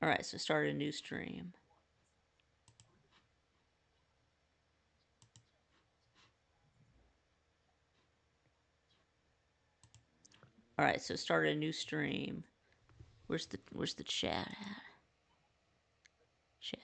Alright, so start a new stream. Alright, so start a new stream. Where's the chat at? Chat.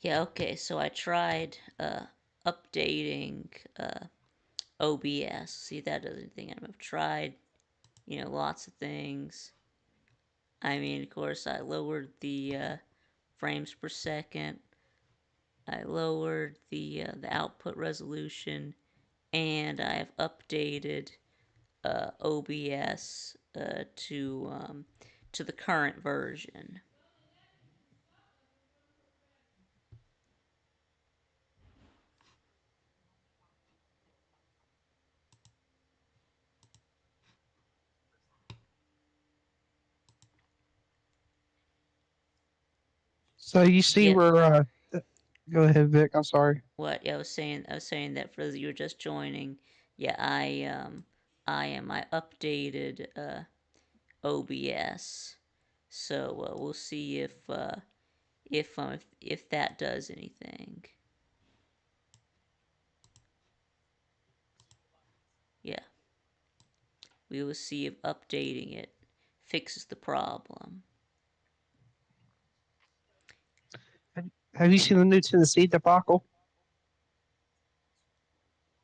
Yeah, okay, so I tried updating OBS. See if that does anything. I've tried, lots of things. I mean, of course, I lowered the frames per second. I lowered the output resolution, and I have updated OBS to the current version. So you see Yeah. where go ahead, Vic. I'm sorry. What? Yeah, I was saying that for those of you who are just joining, yeah, I updated OBS, so we'll see if that does anything. Yeah, we will see if updating it fixes the problem. Have you seen the new Tennessee debacle?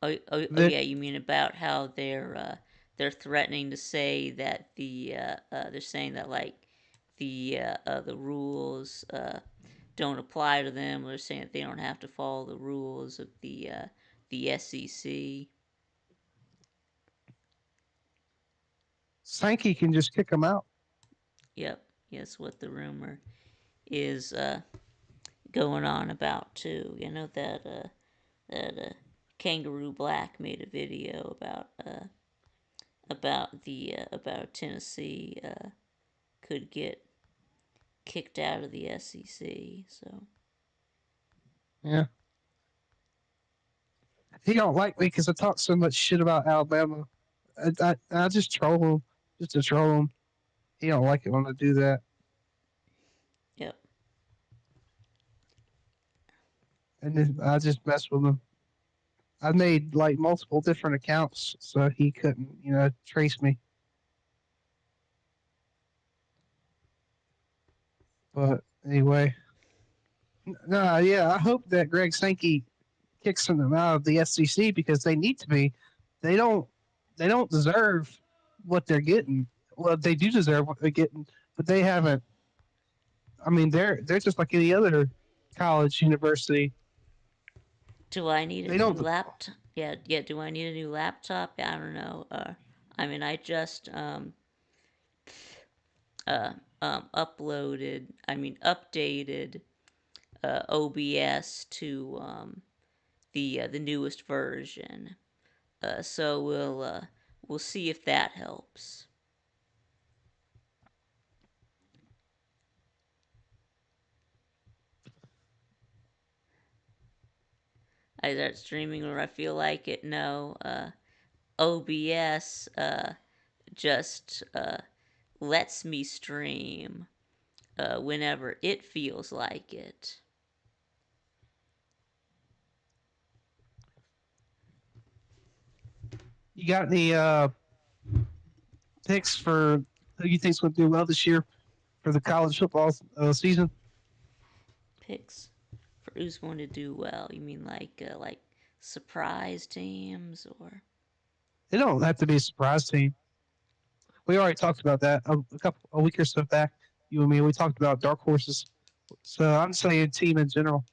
Oh Vic? yeah, you mean about how they're threatening to say that they're saying that like the rules don't apply to them. They're saying that they don't have to follow the rules of the SEC. Sankey can just kick them out. Yep, yes, what the rumor is going on about too. You know that Kangaroo Black made a video about Tennessee could get kicked out of the SEC. So Yeah. He don't like me because I talk so much shit about Alabama. I just troll him, just to troll him. He don't like it when I do that. yep. And then I just mess with him. I made like multiple different accounts so he couldn't, trace me. But anyway, no, yeah, I hope that Greg Sankey kicks them out of the SEC because they need to be. They don't. They don't deserve what they're getting. Well, they do deserve what they're getting, but they haven't. I mean, they're just like any other college university. Do I need a They new don't. laptop? Yeah, yeah. Do I need a new laptop? Yeah, I don't know. I mean, I just uploaded. I mean, updated OBS to the newest version. So we'll see if that helps. I start streaming where I feel like it. No, OBS just lets me stream whenever it feels like it. You got any picks for who you think's going to do well this year for the college football season? Picks for who's going to do well. You mean like surprise teams or? They don't have to be a surprise team. We already talked about that a week or so back. You and me, we talked about dark horses. So I'm saying team in general.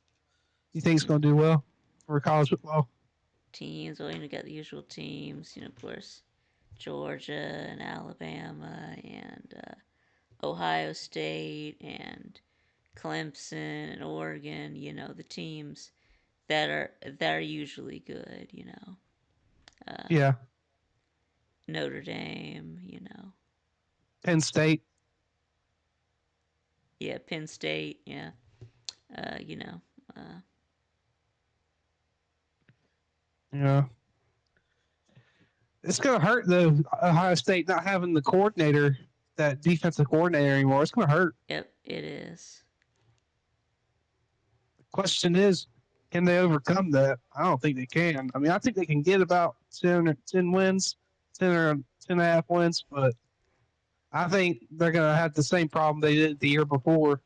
You think it's going to do well for college football? Teams, well, got the usual teams, of course, Georgia and Alabama and Ohio State and Clemson and Oregon, the teams that are usually good, uh, Yeah, Notre Dame, Penn State. yeah, Penn State, yeah, uh, you know, uh, Yeah, it's gonna hurt though. Ohio State not having the coordinator, that defensive coordinator anymore. It's gonna hurt. yep, it is. Question is, can they overcome that? I don't think they can. I mean, I think they can get about 10 wins, 10 or 10 and a half wins, but I think they're going to have the same problem they did the year before,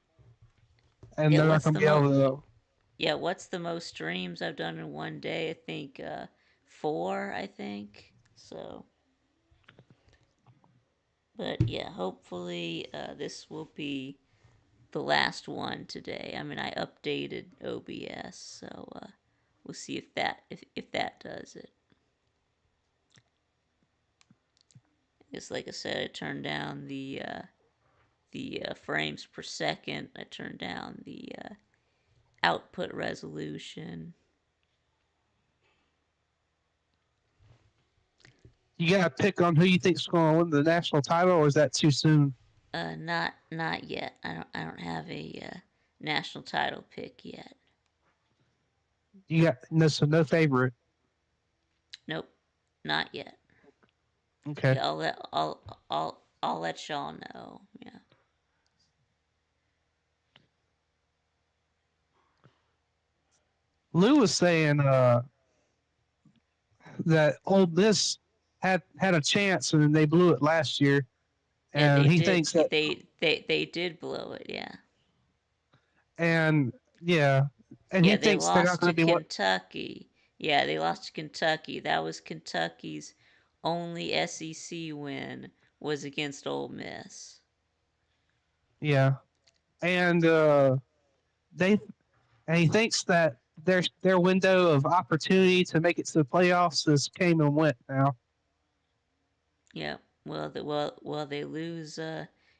and Yeah, they're not what's going to the be able to. what's the most streams I've done in one day? I think 4. I think so. But yeah, hopefully this will be the last one today. I mean, I updated OBS, so we'll see if that does it. Just like I said, I turned down the frames per second. I turned down the output resolution. You got to pick on who you think's going to win the national title, or is that too soon? Not yet. I don't have a national title pick yet. You got no favorite. Nope, not yet. Okay. Yeah, I'll let y'all know. Yeah. Lou was saying that Old Miss had a chance and they blew it last year, Yeah, and they he did. thinks that, They did blow it. Yeah. and yeah, and he Yeah, they thinks they're not lost going to to be what. Kentucky. Yeah, they lost to Kentucky. That was Kentucky's only SEC win was against Ole Miss. Yeah, and they and he thinks that their window of opportunity to make it to the playoffs has came and went now. Yeah. They lose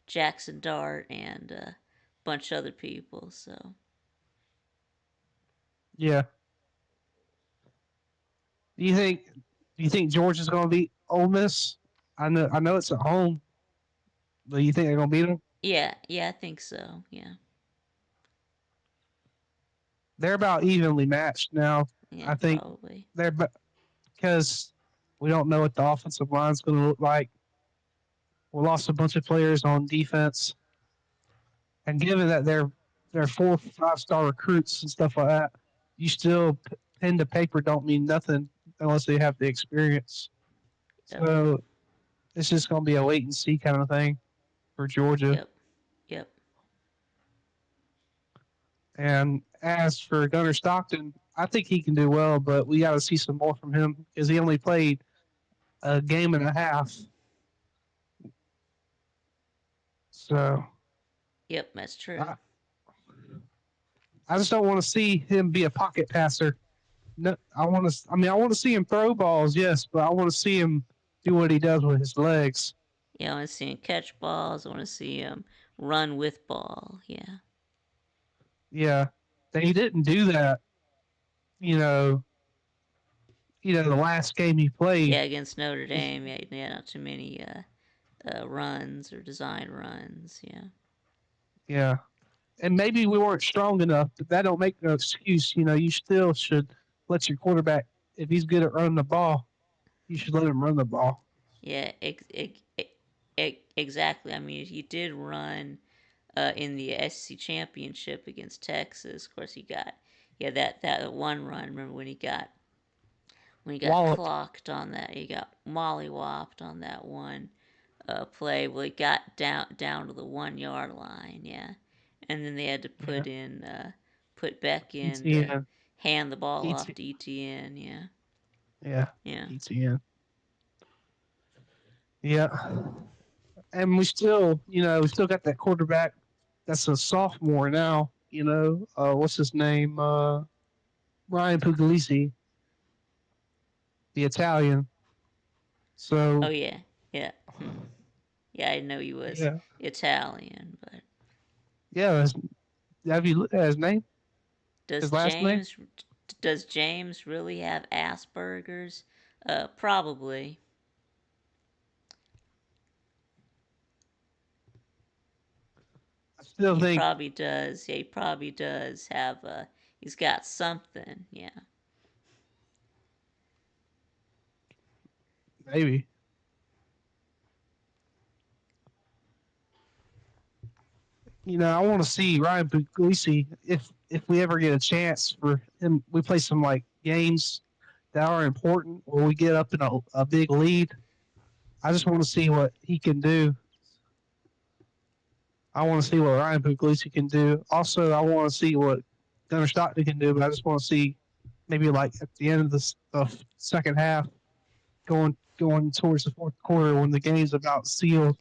Jackson Dart and a bunch of other people. So Yeah. Do you think do you think Georgia's going to beat Ole Miss? I know it's at home, but you think they're going to beat them? yeah, I think so. Yeah, They're about evenly matched now. yeah, I think probably. they're because we don't know what the offensive line's going to look like. We lost a bunch of players on defense, and given that they're 4 5 star recruits and stuff like that, you still pen to paper don't mean nothing unless they have the experience. Yep, So it's just going to be a wait and see kind of thing for Georgia. yep, yep, And as for Gunnar Stockton, I think he can do well, but we got to see some more from him because he only played a game and a half. So yep. That's true. I, I just don't want to see him be a pocket passer. No, I want to. I mean, I want to see him throw balls, yes, but I want to see him do what he does with his legs. Yeah, I want to see him catch balls. I want to see him run with ball. Yeah, Yeah, that he didn't do that. You know, the last game he played. yeah. Against Notre Dame, yeah, not too many runs or design runs. Yeah, Yeah, and maybe we weren't strong enough, but that don't make no excuse. You still should let your quarterback, if he's good at running the ball, you should let him run the ball. yeah. Exactly. I mean, he did run in the SEC championship against Texas. Of course, he got that one run. Remember when he got Walloped. clocked on that? He got mollywopped on that one play. Well, he got down to the 1 yard line. Yeah, and then they had to Yeah, put Beck in to ETN, hand the ball off ET, to ETN. Yeah, yeah, yeah, ETN, yeah. And we still got that quarterback that's a sophomore now. What's his name? Ryan Puglisi, the Italian. oh So yeah, yeah. Yeah, I know he was yeah, Italian, but yeah. Have you looked at his name? Does His last name? James does James really have Asperger's? Probably. I still He think probably does. Yeah, he probably does have he's got something. Yeah. maybe. I want to see Ryan Puglisi if we ever get a chance for him. We play some like games that are important, or we get up in a big lead. I just want to see what he can do. I want to see what Ryan Puglisi can do. Also, I want to see what Gunnar Stockton can do. But I just want to see maybe like at the end of the second half, going towards the fourth quarter when the game's about sealed,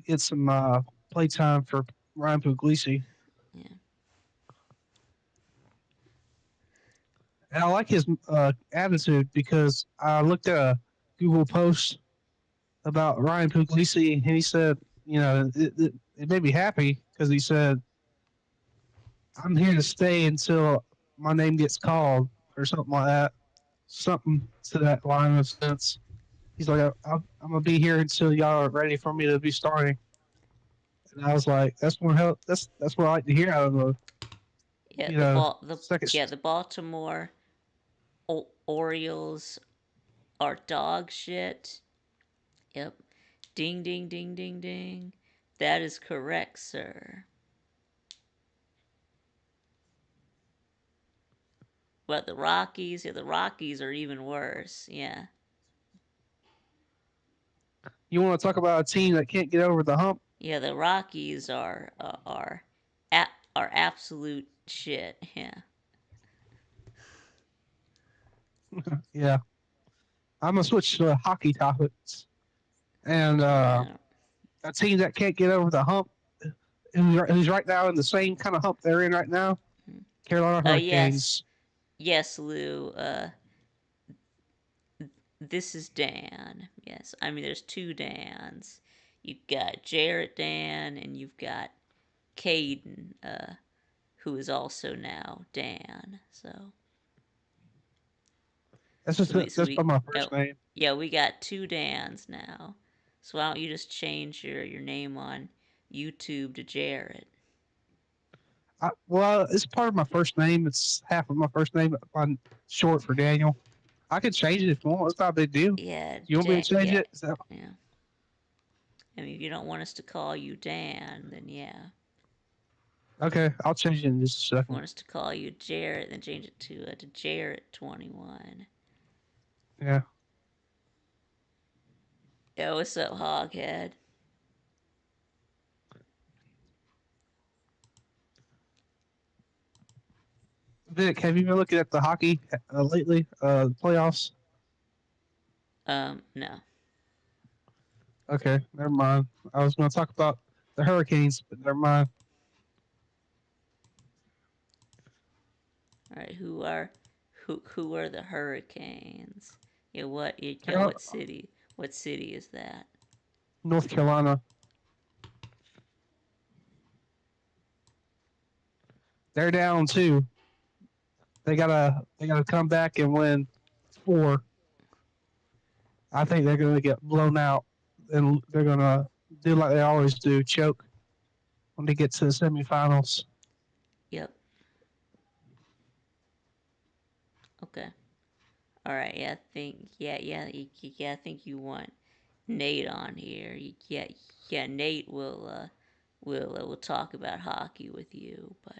get some play time for Ryan Puglisi. Yeah. And I like his attitude because I looked at a Google post about Ryan Puglisi, and he said, it made me happy because he said, "I'm here to stay until my name gets called," or something like that, something to that line of sense. He's like, I'm gonna be here until y'all are ready for me to be starting." And I was like, "That's what help. That's what I like to hear out of a Yeah. second." The Baltimore Orioles are dog shit. Yep. Ding ding ding ding ding. That is correct, sir. But the Rockies, yeah, the Rockies are even worse. Yeah. You want to talk about a team that can't get over the hump? Yeah, the Rockies are absolute shit. Yeah. Yeah, I'm gonna switch to hockey topics, and Yeah. a team that can't get over the hump, who's right now in the same kind of hump they're in right now, Carolina Yes. Hurricanes. Yes, Lou. This is Dan. Yes. I mean, there's two Dans. You've got Jarrett Dan and you've got Caden, who is also now Dan. So That's so just we so that's by we my oh, first name. yeah, we got two Dans now. So why don't you just change your name on YouTube to Jarrett? Well, it's part of my first name. It's half of my first name. I'm short for Daniel. I could change it if you want. It's not a big deal. Yeah, You want me to change yeah, it? yeah. I mean, if you don't want us to call you Dan, then yeah. Okay, I'll change it in just a If you second. want us to call you Jarrett, then change it to Jarrett 21. Yeah. Yo, what's up, Hoghead? Vic, have you been looking at the hockey lately? Playoffs? No. Okay, never mind. I was going to talk about the Hurricanes, but never mind. All right, who are the Hurricanes? Yeah, Carol- what city? What city is that? North Carolina, they're down two. They gotta come back and win four. I think they're gonna get blown out, and they're gonna do like they always do, choke when they get to the semifinals. Yep. Okay. All right. Yeah, I think yeah. I think you want Nate on here. Yeah. Nate will talk about hockey with you, but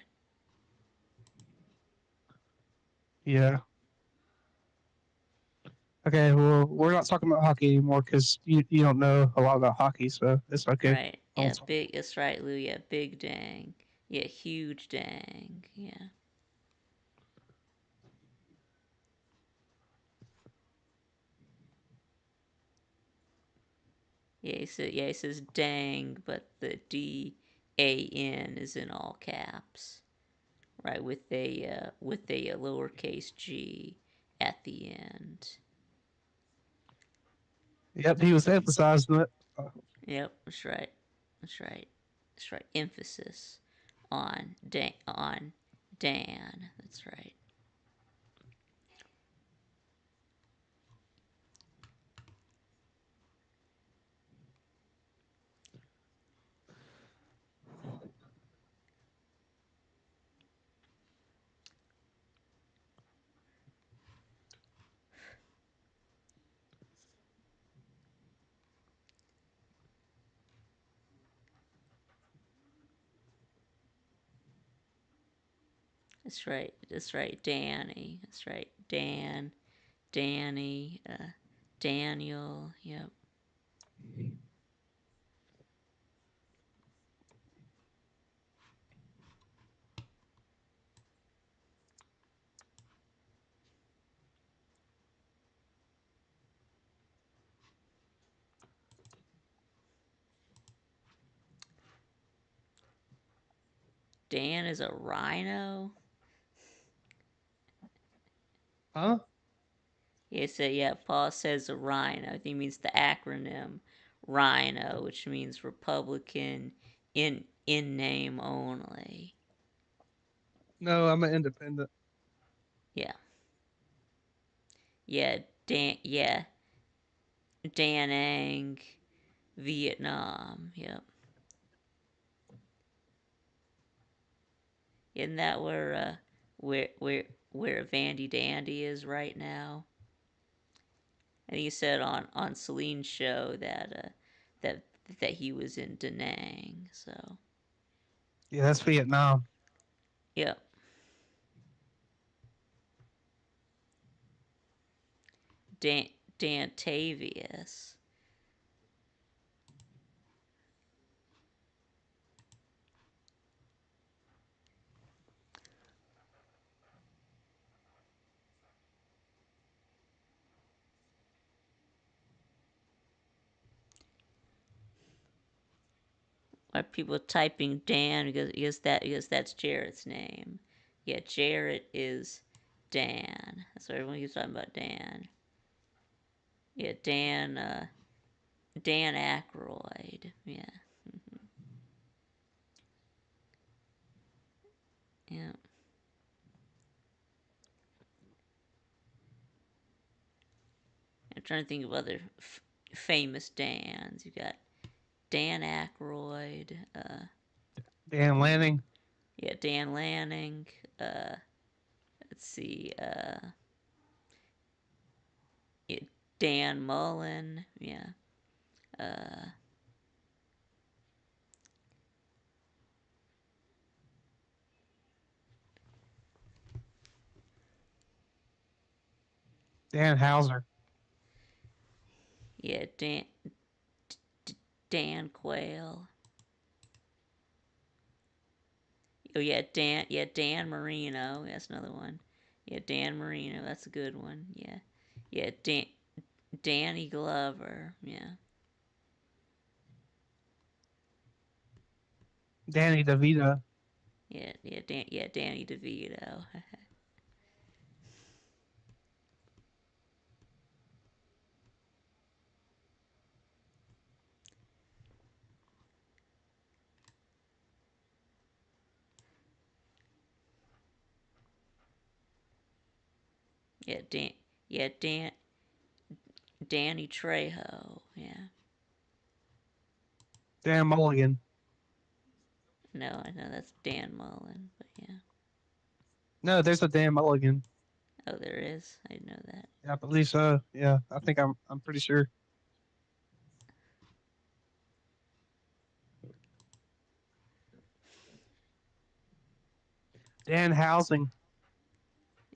Yeah. Okay. Well, we're not talking about hockey anymore because you don't know a lot about hockey, so it's okay. right. I'll Yeah, talk. big. That's right, Lou. Yeah, big dang. Yeah, huge dang. Yeah. He says dang, but the DAN is in all caps, right? With a lowercase g at the end. Yep, he was emphasizing it. Yep, that's right. That's right. That's right. Emphasis. on Dan. That's right. That's right. That's right. Danny. That's right. Dan. Danny. Daniel. Yep. Dan is a rhino. Huh? Yeah, Paul says a rhino. I think he means the acronym rhino, which means Republican in name only. No, I'm an independent. Yeah. Yeah, Da Nang, Vietnam. Yep. Isn't that where Vandy Dandy is right now? I think he said on Celine's show that that he was in Da Nang. So Yeah, that's Vietnam. yep. Dan Dantavius. Are people typing Dan because that's Jarrett's name? Yeah, Jarrett is Dan. That's what everyone keeps talking about. Dan. Yeah, Dan Aykroyd. Yeah. Yeah. I'm trying to think of other famous Dans. You got Dan Aykroyd. Dan Lanning. Yeah, Dan Lanning. Uh, let's see. Yeah, Dan Mullen. Yeah. Uh, Dan Hauser. yeah, Dan Quayle. Oh yeah, Dan Marino. That's another one. Yeah, Dan Marino. That's a good one. Yeah, yeah, Danny Glover. Yeah, Danny DeVito. yeah, Danny DeVito. yeah, yeah, Danny Trejo. Yeah, Dan Mulligan. no, I know that's Dan Mullen, but yeah. No, there's a Dan Mulligan. Oh, there is. I didn't know that. Yeah, I believe so. Yeah, I think I'm pretty sure. Dan Housing.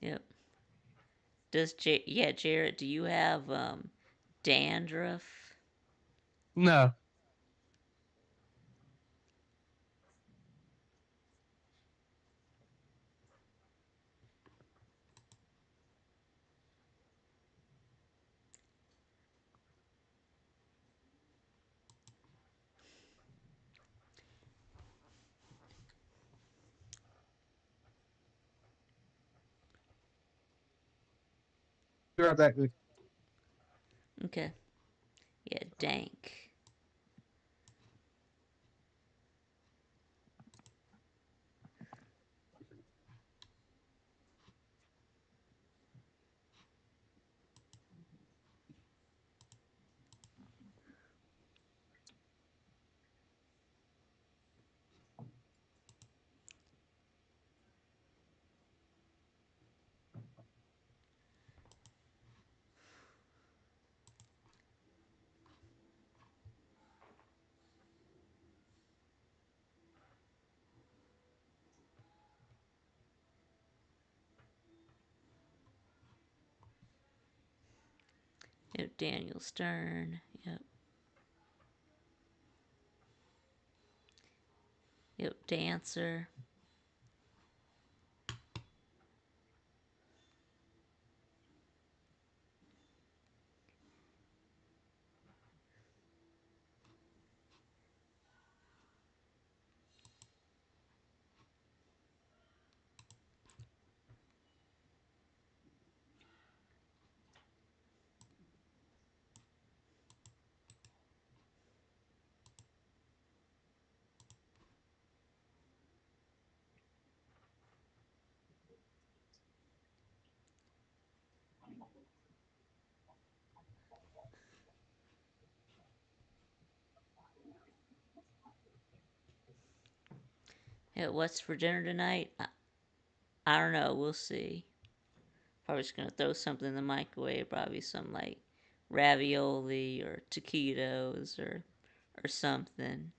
Yep. Yeah, Jarrett? Do you have dandruff? No, you're right back. Okay. Yeah, dank. Yep, Daniel Stern. Yep. Yep, Dancer. Yep, what's for dinner tonight? I don't know. We'll see. Probably just gonna throw something in the microwave. Probably some like ravioli or taquitos or something.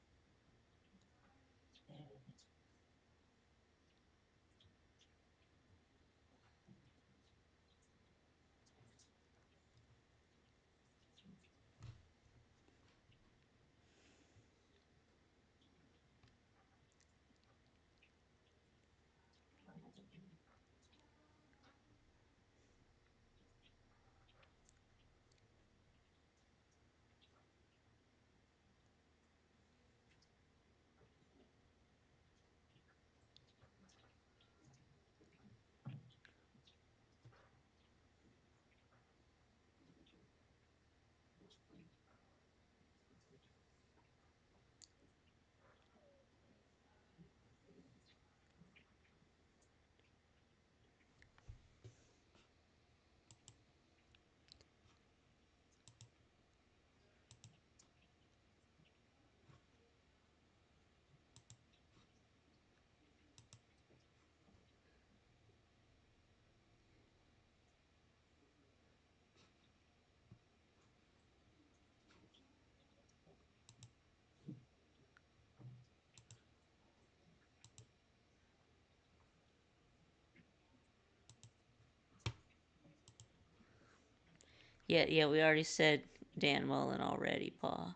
Yeah, yeah. We already said Dan Mullen already, Paul.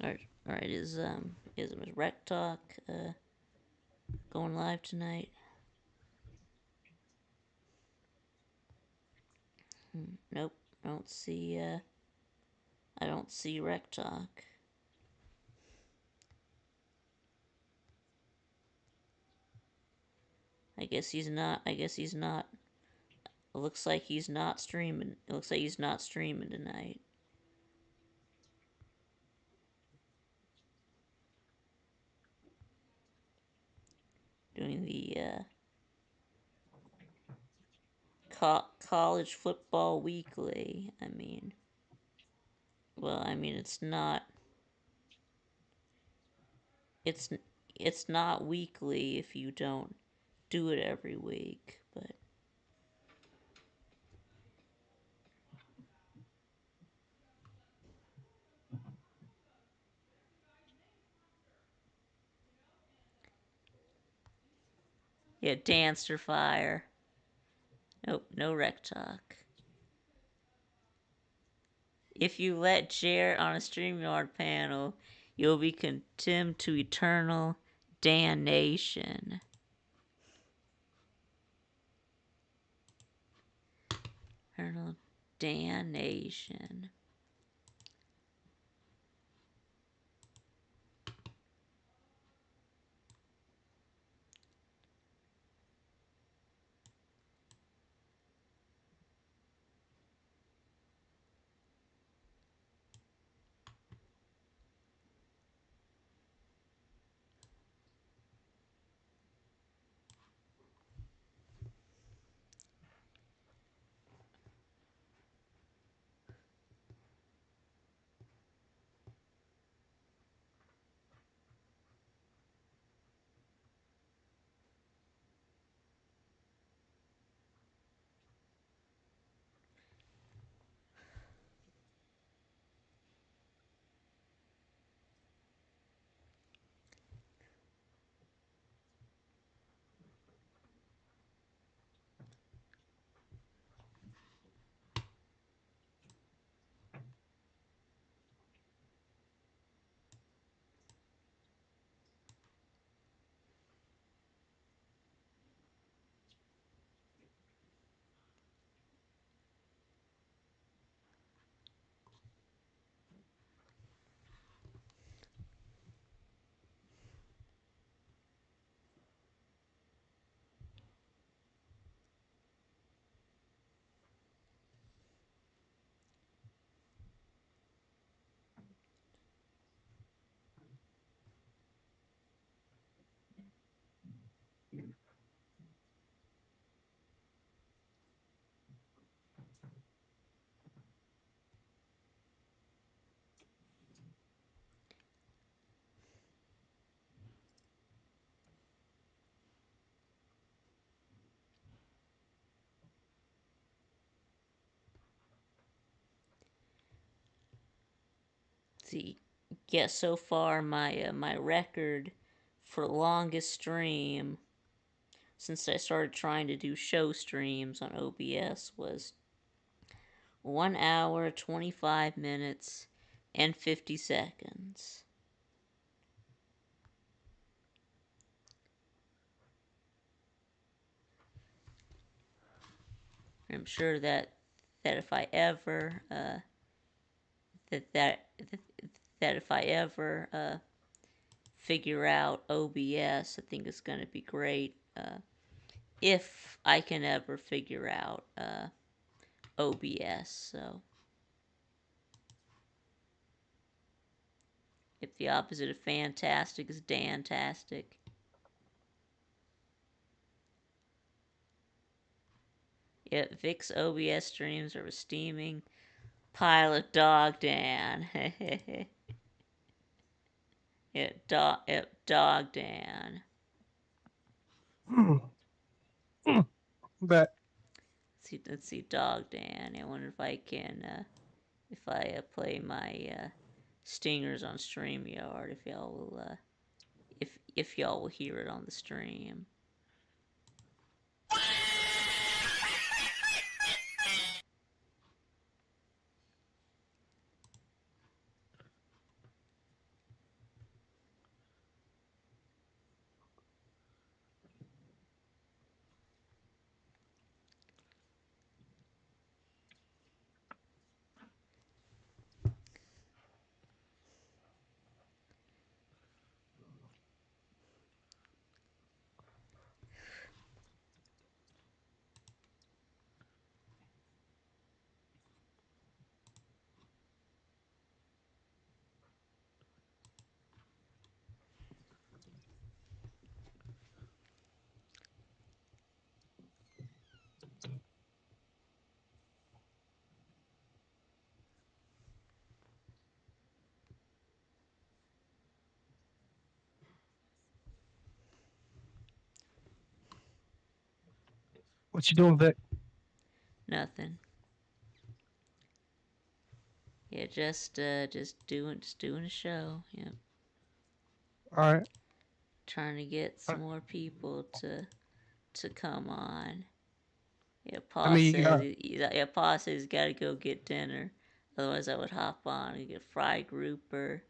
All right. Is Rec Talk going live tonight? Nope. I don't see. I don't see Rec Talk. I guess he's not. I guess he's not. It looks like he's not streaming. It looks like he's not streaming tonight. Doing the college football weekly. I mean, well, I mean it's not. It's it's not weekly if you don't do it every week. But yeah, Dance or Fire. Nope, no Rec Talk. If you let Jarrett on a StreamYard panel, you'll be condemned to eternal damnation. Eternal damnation. See, yeah, so far my record for longest stream since I started trying to do show streams on OBS was 1 hour, 25 minutes, and 50 seconds. I'm sure that if I ever that that that if I ever figure out OBS, I think it's going to be great. If I can ever figure out OBS, so if the opposite of fantastic is dantastic. Yeah, Vic's OBS streams are a steaming pile of dog Dan. Dog Dan. But Let's see, Dog Dan. I wonder if I can, if I play my stingers on StreamYard, if y'all will, if y'all will hear it on the stream. what you doing, Vic? Nothing. Yeah, just doing a show. Yeah, All right. trying to get some more people to come on. Yeah, I Pa mean, you says got Pa says he's got to go get dinner. Otherwise, I would hop on and get fried grouper,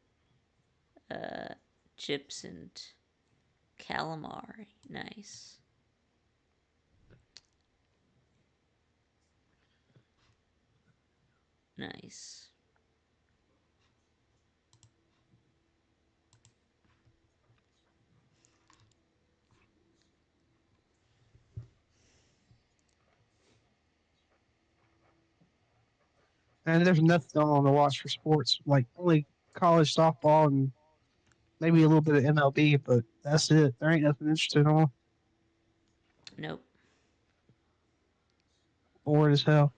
uh, chips and calamari. Nice, nice. and there's nothing on to watch for sports. Like only college softball and maybe a little bit of MLB, but that's it. There ain't nothing interesting on. Nope. Bored as hell.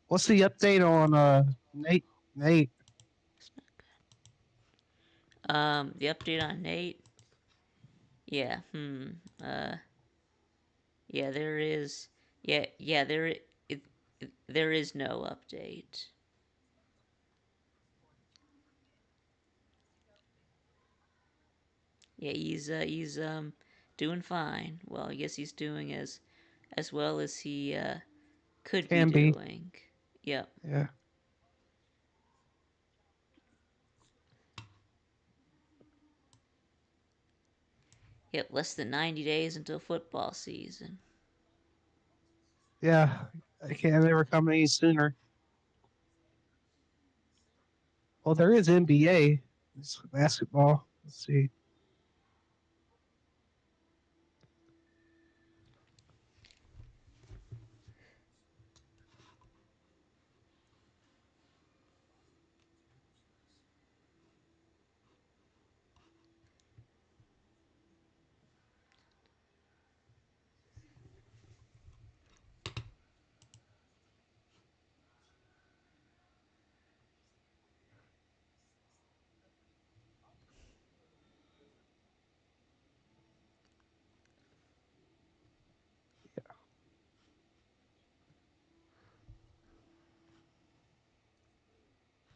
What's the update on Nate? Nate. The update on Nate. Yeah. Uh. Yeah. There is. Yeah. Yeah. There is no update. Yeah. He's doing fine. Well, I guess he's doing as well as he could be Can be. doing. Yep. Yeah. Yep. Less than 90 days until football season. Yeah. I can't ever come any sooner. Well, there is NBA. It's basketball. Let's see.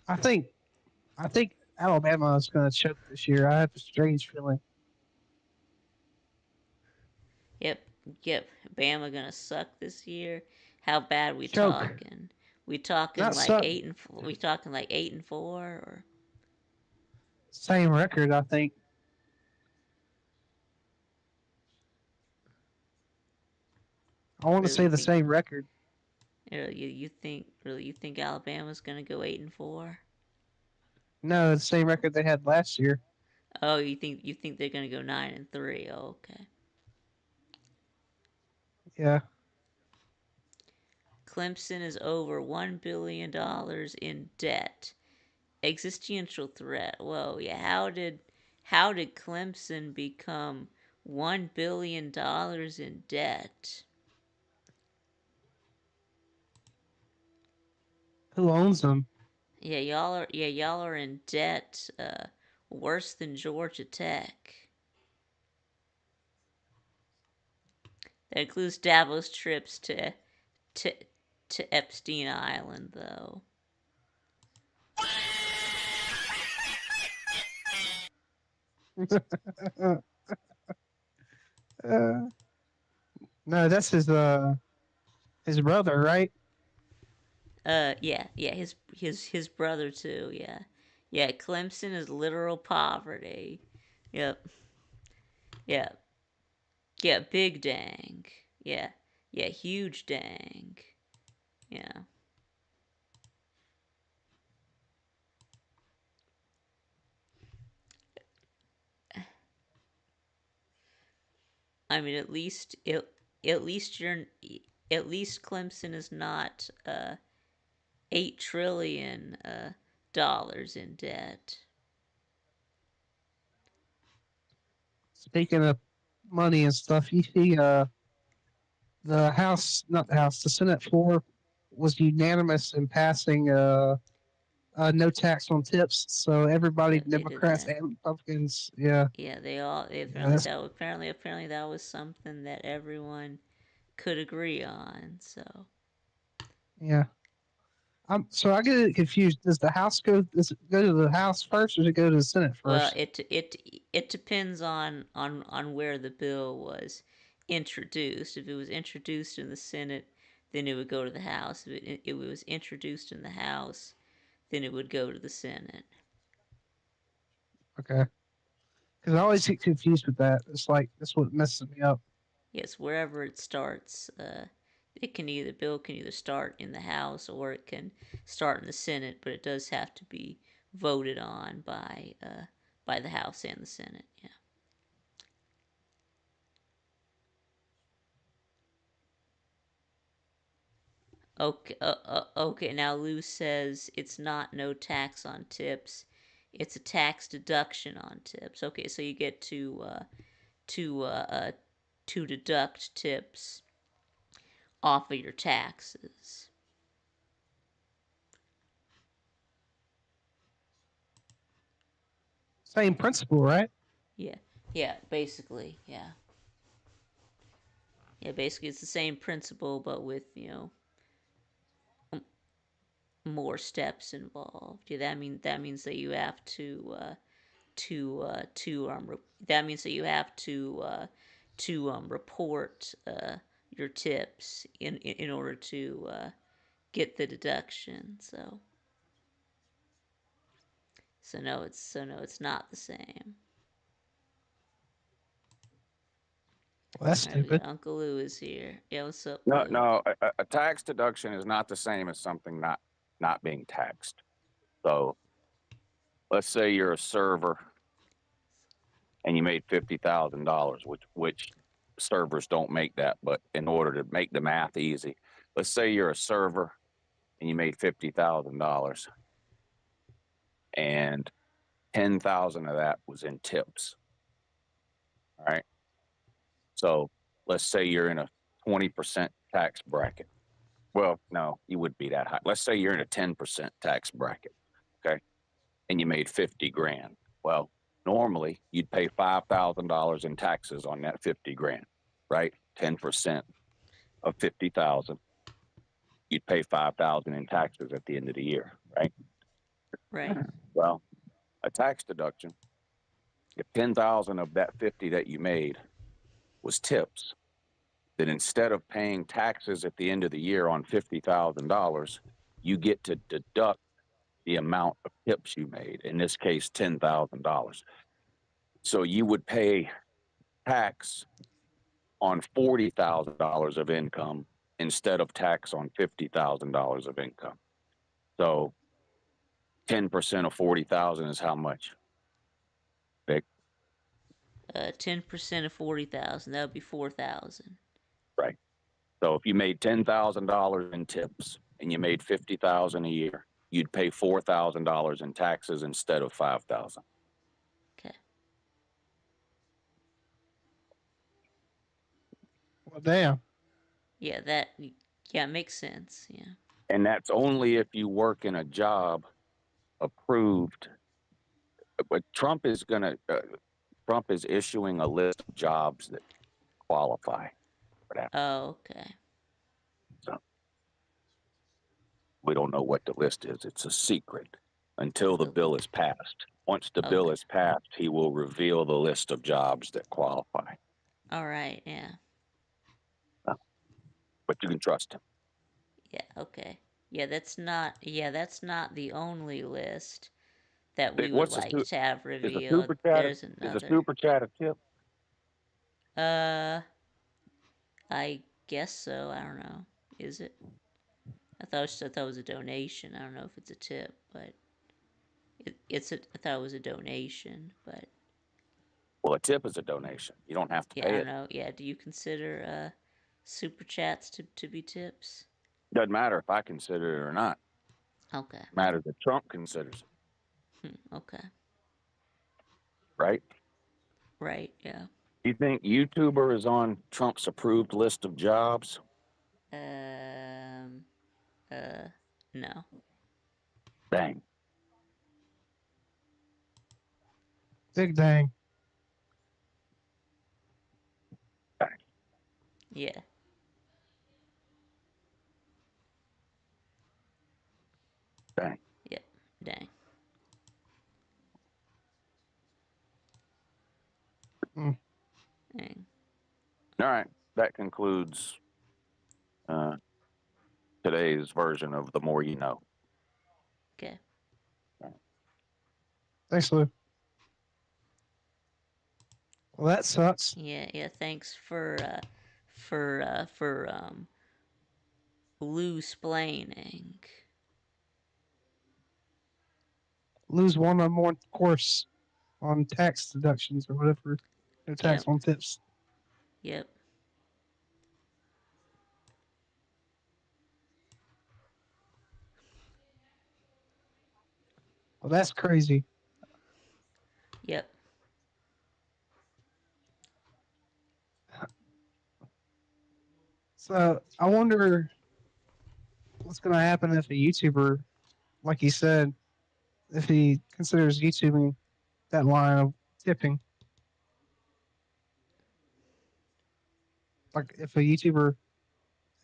I think I think Alabama is going to choke this year. I have a strange feeling. Yep, yep. Bama gonna suck this year. How bad we Choke, talking? We talking not like suck. 8 and we talking like 8-4 or Same record, I think. I want to really say you the think same record. you think Alabama's gonna go 8-4? No, the same record they had last year. Oh, you think they're gonna go 9-3? Oh, okay. Yeah, Clemson is over $1 billion in debt. Existential threat. Whoa, yeah. How did Clemson become $1 billion in debt? who owns them? Yeah, y'all are in debt. Worse than Georgia Tech. That includes Davos trips to to Epstein Island, though. uh, no, that's his brother, right? Yeah, his brother too. Yeah, yeah. Clemson is literal poverty. Yep, yeah, yeah. Big dang. Yeah, yeah. Huge dang. Yeah. I mean, at least you're at least Clemson is not 8 trillion dollars in debt. Speaking of money and stuff, you see, the House, not the House, the Senate floor was unanimous in passing no tax on tips. So everybody, Yeah, they did Democrats that. and Republicans, yeah, Yeah, they all yeah, that's, apparently that was something that everyone could agree on. So yeah. So I get it confused. Does the House go? Does it go to the House first, or does it go to the Senate well, first? it depends on where the bill was introduced. If it was introduced in the Senate, then it would go to the House. If it was introduced in the House, then it would go to the Senate. Okay, because I always get confused with that. It's like that's what messes me up. Yes, wherever it starts, bill can either start in the House or it can start in the Senate, but it does have to be voted on by the House and the Senate. Yeah. Okay. Now Lou says it's not no tax on tips; it's a tax deduction on tips. Okay, so you get to to deduct tips off of your taxes. Same principle, right? Yeah, yeah. Basically, yeah, yeah. Basically, it's the same principle, but with more steps involved. Yeah, that means that you have that means that you have to report your tips in order to get the deduction. So no, it's not the same. Well, that's All right, stupid. Uncle Lou is here. Yeah, what's up, No, Lou? no, a tax deduction is not the same as something not being taxed. So let's say you're a server and you made $50,000, which servers don't make that, but in order to make the math easy, let's say you're a server and you made $50,000 and 10,000 of that was in tips. All right. So let's say you're in a 20% tax bracket. Well, no, you wouldn't be that high. Let's say you're in a 10% tax bracket. Okay. And you made 50 grand. Well, normally you'd pay $5,000 in taxes on that 50 grand, right? 10% of 50,000, you'd pay 5,000 in taxes at the end of the year, right? Right. Well, a tax deduction, if 10,000 of that 50 that you made was tips, then instead of paying taxes at the end of the year on $50,000, you get to deduct the amount of tips you made, in this case, $10,000. So you would pay tax on $40,000 of income instead of tax on $50,000 of income. So 10% of 40,000 is how much? Vic? 10% of 40,000. That would be 4,000. Right. So if you made $10,000 in tips and you made $50,000 a year, you'd pay $4,000 in taxes instead of $5,000. Okay. Well, damn. Yeah, that. Yeah, makes sense. Yeah. And that's only if you work in a job approved. But Trump is issuing a list of jobs that qualify for that. Oh, okay. So we don't know what the list is. It's a secret until the bill is passed. Once the bill Okay. is passed, he will reveal the list of jobs that qualify. All right. Yeah. But you can trust him. Yeah. Okay. Yeah, that's not. Yeah, that's not the only list that we would What's like to have is a revealed. super chat? There's Is a another. super chat a tip? Uh, I guess so. I don't know. Is it? I thought it was a donation. I don't know if it's a tip, but it's a. I thought it was a donation, but Well, a tip is a donation. You don't have to yeah, I pay don't it. know. Yeah, do you consider super chats to be tips? Doesn't matter if I consider it or not. Okay. It matters that Trump considers it, Okay. right? Right. Yeah. You think YouTuber is on Trump's approved list of jobs? Um. No. Dang. Big dang. Dang. Yeah. Dang. Yep. Dang. Mm. Dang. All right. That concludes today's version of The More You Know. Okay. Thanks, Lou. Well, that sucks. Yeah. Yeah. Thanks for Lou splaining. Lose one-on-one course on tax deductions or whatever. No tax Yep. on tips. Yep. Well, that's crazy. Yep. So I wonder what's going to happen if a YouTuber, like he said, if he considers YouTubing that line of tipping. Like if a YouTuber,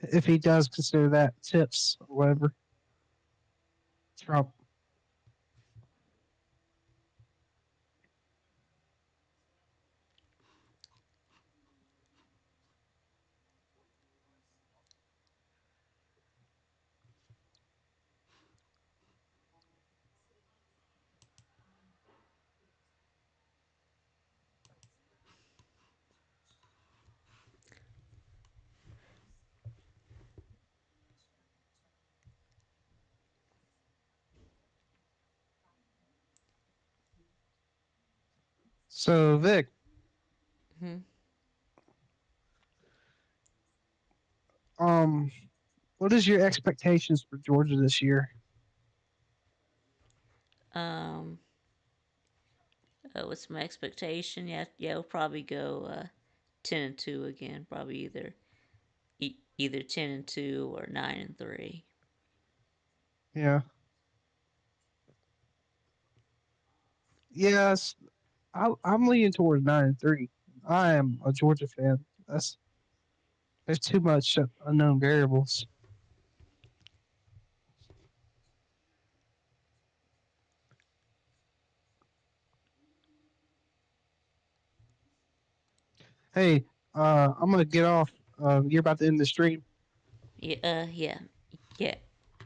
if he does consider that tips or whatever. Trump. So Vic, Hmm. um, what is your expectations for Georgia this year? Um. What's my expectation? Yeah. Yeah. We'll probably go 10-2 again. Probably either 10-2 or 9-3. Yeah. Yes, I'm leaning towards 9-3. I am a Georgia fan. There's too much unknown variables. Hey, I'm gonna get off. You're about to end the stream. Yeah, yeah,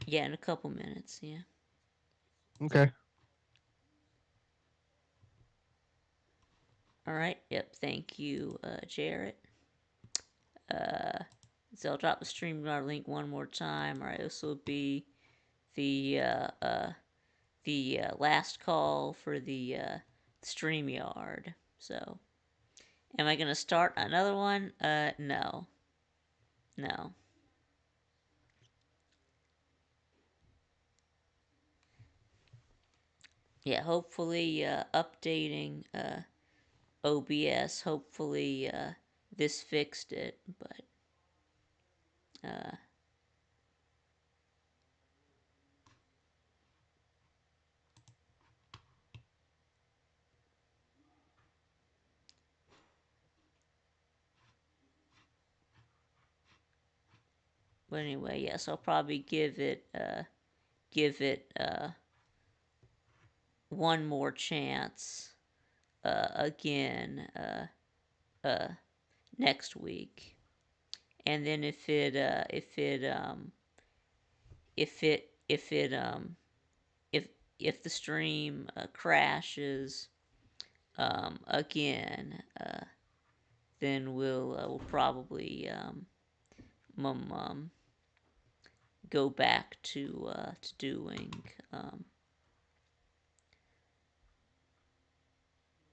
yeah. In a couple minutes. Yeah. Okay. All right. Yep. Thank you, Jarrett. Uh, so I'll drop the StreamYard link one more time. All right. This will be the last call for the StreamYard. So, am I gonna start another one? No, no. Yeah, hopefully updating OBS. Hopefully this fixed it, uh, but anyway, yes, I'll probably give it one more chance again uh, next week, and then if it if the stream crashes again, then we'll probably go back to doing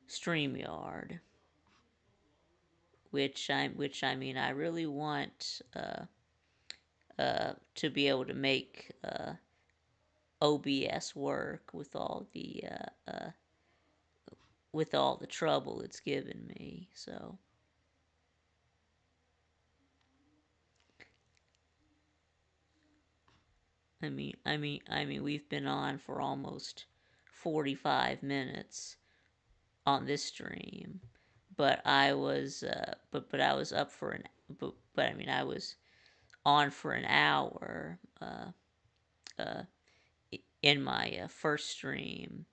StreamYard, which I mean I really want to be able to make OBS work with all the trouble it's given me. So I mean, we've been on for almost 45 minutes on this stream, but I was up for an but I mean I was on for an hour uh, in my first stream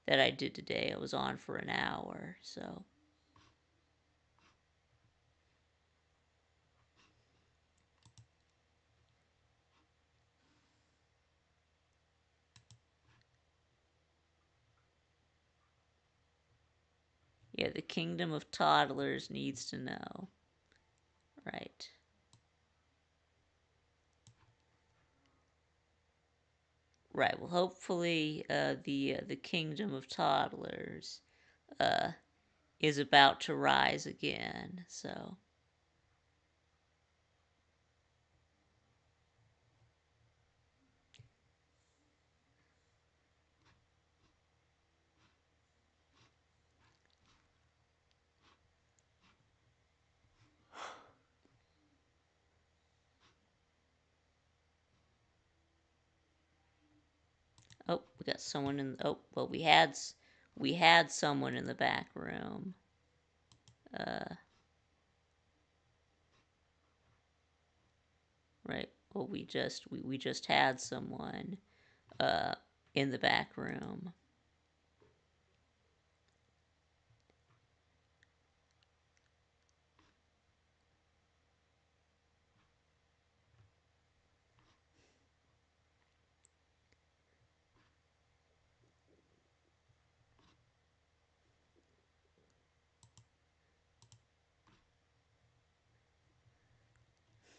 that I did today. I was on for an hour, so yeah, the kingdom of toddlers needs to know, right? Right. Well, hopefully, the kingdom of toddlers uh, is about to rise again. So, oh, we got someone in. Oh, well, we had someone in the back room. Uh, right. Well, we just had someone uh in the back room.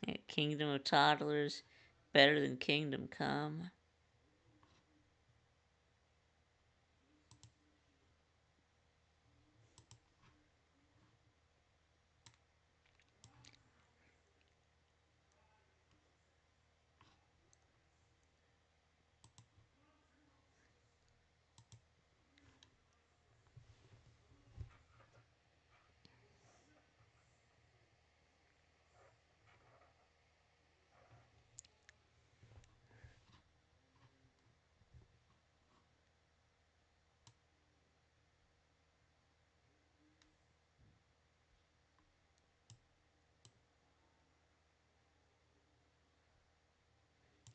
Yeah, kingdom of toddlers, better than Kingdom Come.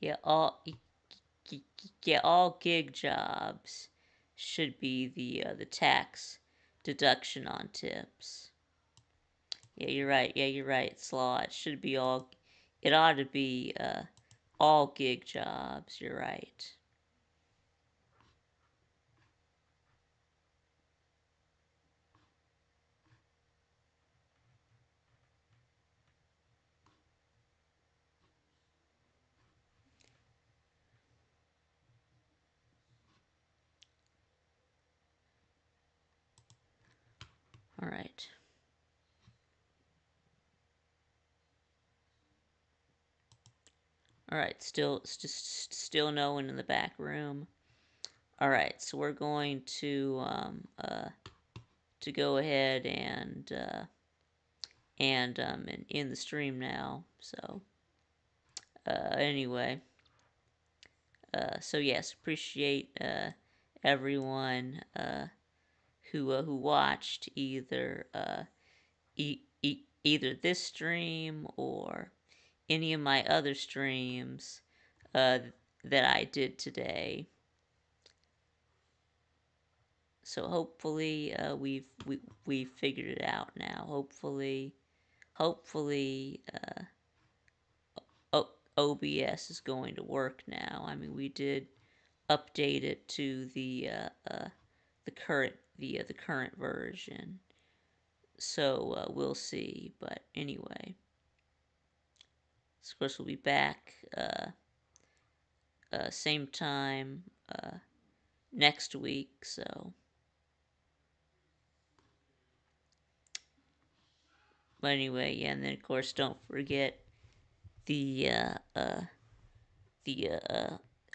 Yeah, all gig jobs should be the tax deduction on tips. Yeah, you're right. Yeah, you're right. Slaw. It should be all. It ought to be all gig jobs. You're right. All right. All right. Still no one in the back room. All right. So we're going to go ahead and in the stream now. So anyway, so yes, appreciate everyone who watched either this stream or any of my other streams uh, that I did today. So hopefully we've figured it out now. Hopefully OBS is going to work now. I mean, we did update it to the current version. So we'll see. But anyway, of course we'll be back same time next week. So, but anyway, yeah, and then of course don't forget the the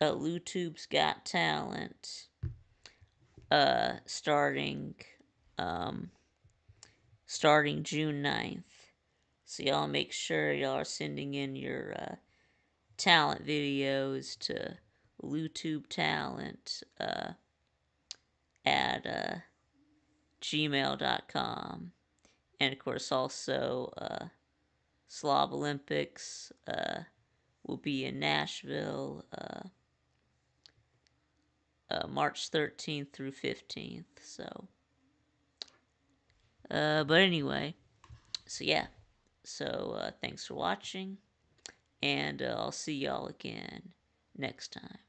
YouTube's Got Talent starting um, starting June 9th. So y'all make sure y'all are sending in your talent videos to YouTube Talent at gmail.com. And of course, also Slav Olympics will be in Nashville March 13th through 15th. So, but anyway, so yeah. So thanks for watching, and I'll see y'all again next time.